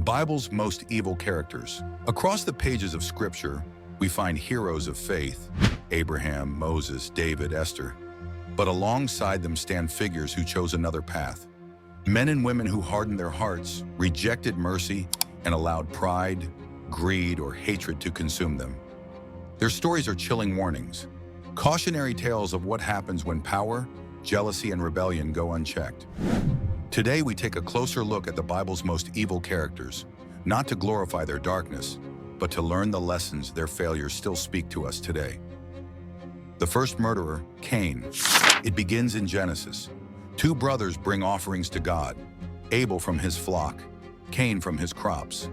Bible's most evil characters. Across the pages of Scripture, we find heroes of faith, Abraham, Moses, David, Esther. But alongside them stand figures who chose another path. Men and women who hardened their hearts, rejected mercy, and allowed pride, greed, or hatred to consume them. Their stories are chilling warnings, cautionary tales of what happens when power, jealousy, and rebellion go unchecked. Today, we take a closer look at the Bible's most evil characters, not to glorify their darkness, but to learn the lessons their failures still speak to us today. The first murderer, Cain. It begins in Genesis. Two brothers bring offerings to God, Abel from his flock, Cain from his crops.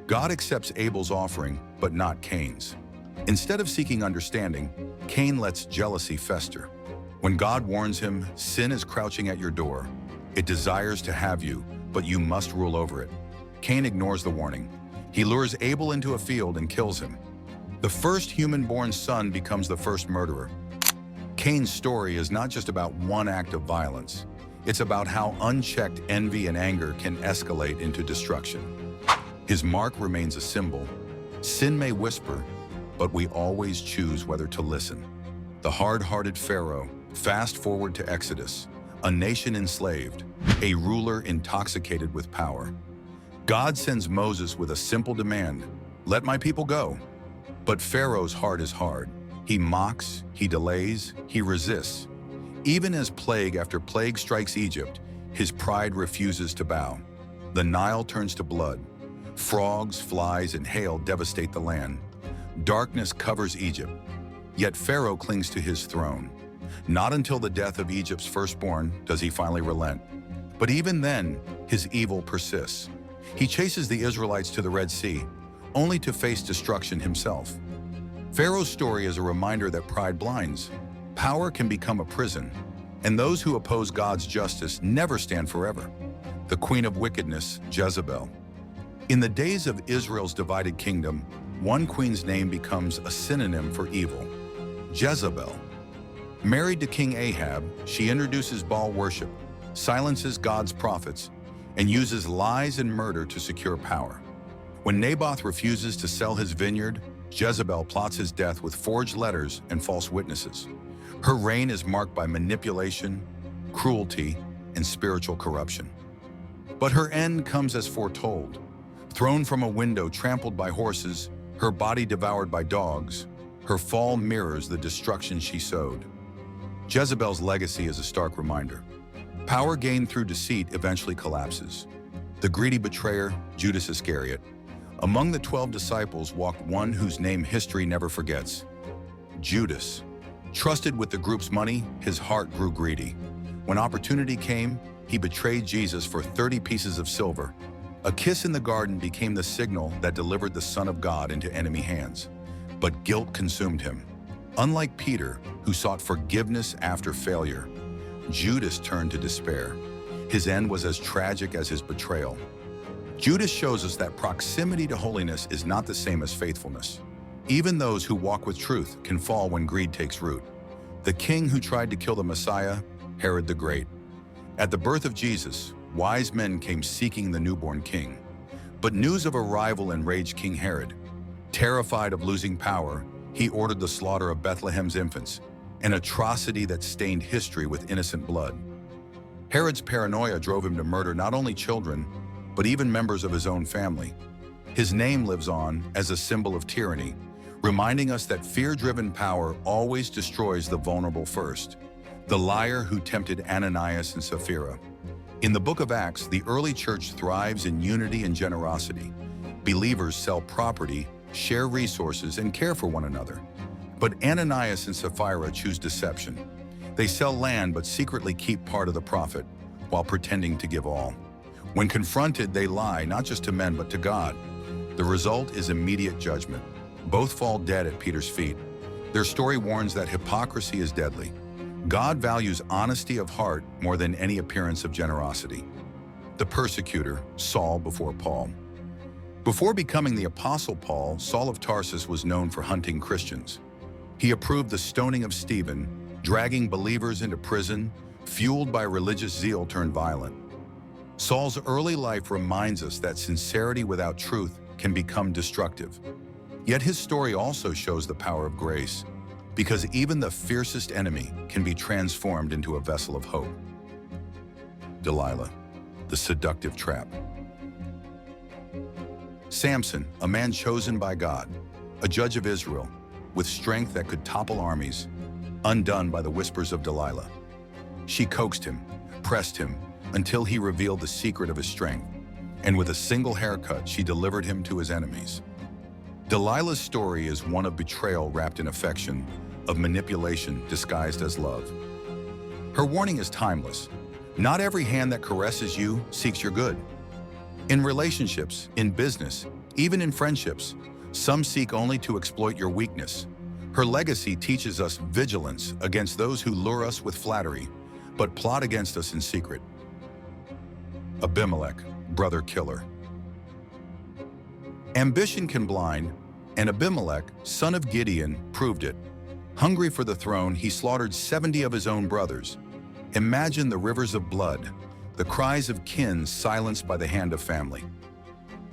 God accepts Abel's offering, but not Cain's. Instead of seeking understanding, Cain lets jealousy fester. When God warns him, sin is crouching at your door. It desires to have you, but you must rule over it. Cain ignores the warning. He lures Abel into a field and kills him. The first human-born son becomes the first murderer. Cain's story is not just about one act of violence. It's about how unchecked envy and anger can escalate into destruction. His mark remains a symbol. Sin may whisper, but we always choose whether to listen. The hard-hearted Pharaoh. Fast forward to Exodus. A nation enslaved, a ruler intoxicated with power. God sends Moses with a simple demand, "Let my people go." But Pharaoh's heart is hard. He mocks, he delays, he resists. Even as plague after plague strikes Egypt, his pride refuses to bow. The Nile turns to blood. Frogs, flies, and hail devastate the land. Darkness covers Egypt, yet Pharaoh clings to his throne. Not until the death of Egypt's firstborn does he finally relent. But even then, his evil persists. He chases the Israelites to the Red Sea, only to face destruction himself. Pharaoh's story is a reminder that pride blinds. Power can become a prison, and those who oppose God's justice never stand forever. The queen of wickedness, Jezebel. In the days of Israel's divided kingdom, one queen's name becomes a synonym for evil, Jezebel. Married to King Ahab, she introduces Baal worship, silences God's prophets, and uses lies and murder to secure power. When Naboth refuses to sell his vineyard, Jezebel plots his death with forged letters and false witnesses. Her reign is marked by manipulation, cruelty, and spiritual corruption. But her end comes as foretold. Thrown from a window trampled by horses, her body devoured by dogs, her fall mirrors the destruction she sowed. Jezebel's legacy is a stark reminder. Power gained through deceit eventually collapses. The greedy betrayer, Judas Iscariot. Among the 12 disciples walked one whose name history never forgets, Judas. Trusted with the group's money, his heart grew greedy. When opportunity came, he betrayed Jesus for 30 pieces of silver. A kiss in the garden became the signal that delivered the Son of God into enemy hands. But guilt consumed him. Unlike Peter, who sought forgiveness after failure, Judas turned to despair. His end was as tragic as his betrayal. Judas shows us that proximity to holiness is not the same as faithfulness. Even those who walk with truth can fall when greed takes root. The king who tried to kill the Messiah, Herod the Great. At the birth of Jesus, wise men came seeking the newborn king. But news of arrival enraged King Herod. Terrified of losing power, he ordered the slaughter of Bethlehem's infants, an atrocity that stained history with innocent blood. Herod's paranoia drove him to murder not only children, but even members of his own family. His name lives on as a symbol of tyranny, reminding us that fear-driven power always destroys the vulnerable first. The liar who tempted Ananias and Sapphira. In the book of Acts, the early church thrives in unity and generosity. Believers sell property, share resources, and care for one another. But Ananias and Sapphira choose deception. They sell land but secretly keep part of the profit, while pretending to give all. When confronted, they lie not just to men but to God. The result is immediate judgment. Both fall dead at Peter's feet. Their story warns that hypocrisy is deadly. God values honesty of heart more than any appearance of generosity. The persecutor, Saul before Paul. Before becoming the Apostle Paul, Saul of Tarsus was known for hunting Christians. He approved the stoning of Stephen, dragging believers into prison, fueled by religious zeal turned violent. Saul's early life reminds us that sincerity without truth can become destructive. Yet his story also shows the power of grace, because even the fiercest enemy can be transformed into a vessel of hope. Delilah, the seductive trap. Samson, a man chosen by God, a judge of Israel, with strength that could topple armies, undone by the whispers of Delilah. She coaxed him, pressed him, until he revealed the secret of his strength, and with a single haircut, she delivered him to his enemies. Delilah's story is one of betrayal wrapped in affection, of manipulation disguised as love. Her warning is timeless. Not every hand that caresses you seeks your good. In relationships, in business, even in friendships, some seek only to exploit your weakness. Her legacy teaches us vigilance against those who lure us with flattery, but plot against us in secret. Abimelech, brother killer. Ambition can blind, and Abimelech, son of Gideon, proved it. Hungry for the throne, he slaughtered 70 of his own brothers. Imagine the rivers of blood, the cries of kin silenced by the hand of family.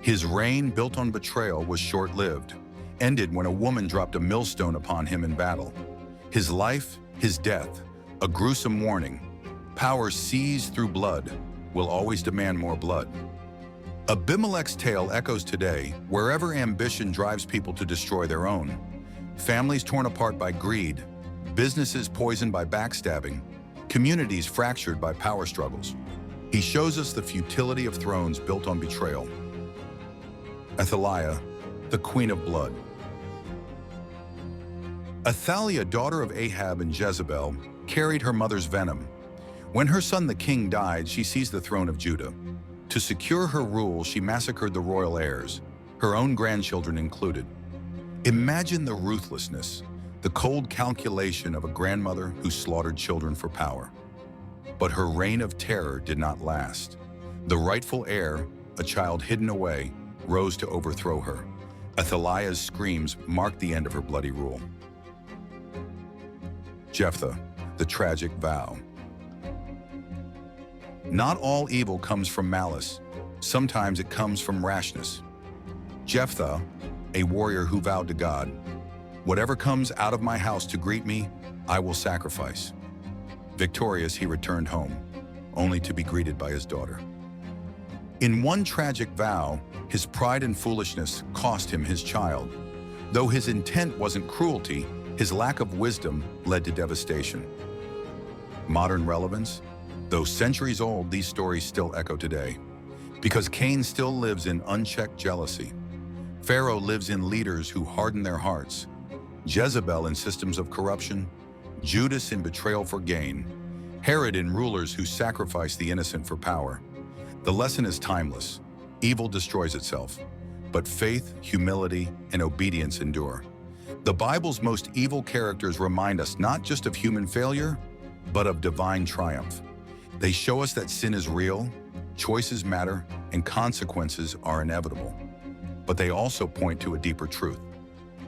His reign, built on betrayal, was short-lived, ended when a woman dropped a millstone upon him in battle. His life, his death, a gruesome warning. Power seized through blood will always demand more blood. Abimelech's tale echoes today, wherever ambition drives people to destroy their own. Families torn apart by greed, businesses poisoned by backstabbing, communities fractured by power struggles. He shows us the futility of thrones built on betrayal. Athaliah, the queen of blood. Athaliah, daughter of Ahab and Jezebel, carried her mother's venom. When her son the king died, she seized the throne of Judah. To secure her rule, she massacred the royal heirs, her own grandchildren included. Imagine the ruthlessness, the cold calculation of a grandmother who slaughtered children for power. But her reign of terror did not last. The rightful heir, a child hidden away, rose to overthrow her. Athaliah's screams marked the end of her bloody rule. Jephthah, the tragic vow. Not all evil comes from malice. Sometimes it comes from rashness. Jephthah, a warrior who vowed to God, "Whatever comes out of my house to greet me, I will sacrifice." Victorious, he returned home, only to be greeted by his daughter. In one tragic vow, his pride and foolishness cost him his child. Though his intent wasn't cruelty, his lack of wisdom led to devastation. Modern relevance? Though centuries old, these stories still echo today, because Cain still lives in unchecked jealousy. Pharaoh lives in leaders who harden their hearts. Jezebel in systems of corruption. Judas in betrayal for gain. Herod in rulers who sacrifice the innocent for power. The lesson is timeless. Evil destroys itself, but faith, humility, and obedience endure. The Bible's most evil characters remind us not just of human failure, but of divine triumph. They show us that sin is real, choices matter, and consequences are inevitable. But they also point to a deeper truth.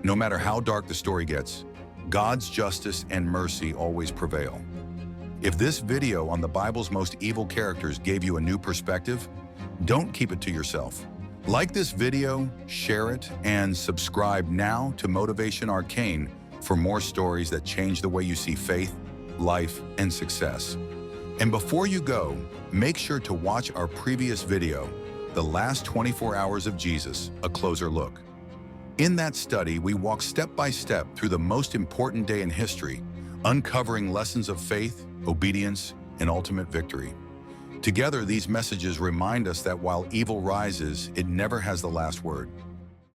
No matter how dark the story gets, God's justice and mercy always prevail. If this video on the Bible's most evil characters gave you a new perspective, don't keep it to yourself. Like this video, share it, and subscribe now to Motivation Arcane for more stories that change the way you see faith, life, and success. And before you go, make sure to watch our previous video, The Last 24 Hours of Jesus, A Closer Look. In that study, we walk step by step through the most important day in history, uncovering lessons of faith, obedience, and ultimate victory. Together, these messages remind us that while evil rises, it never has the last word.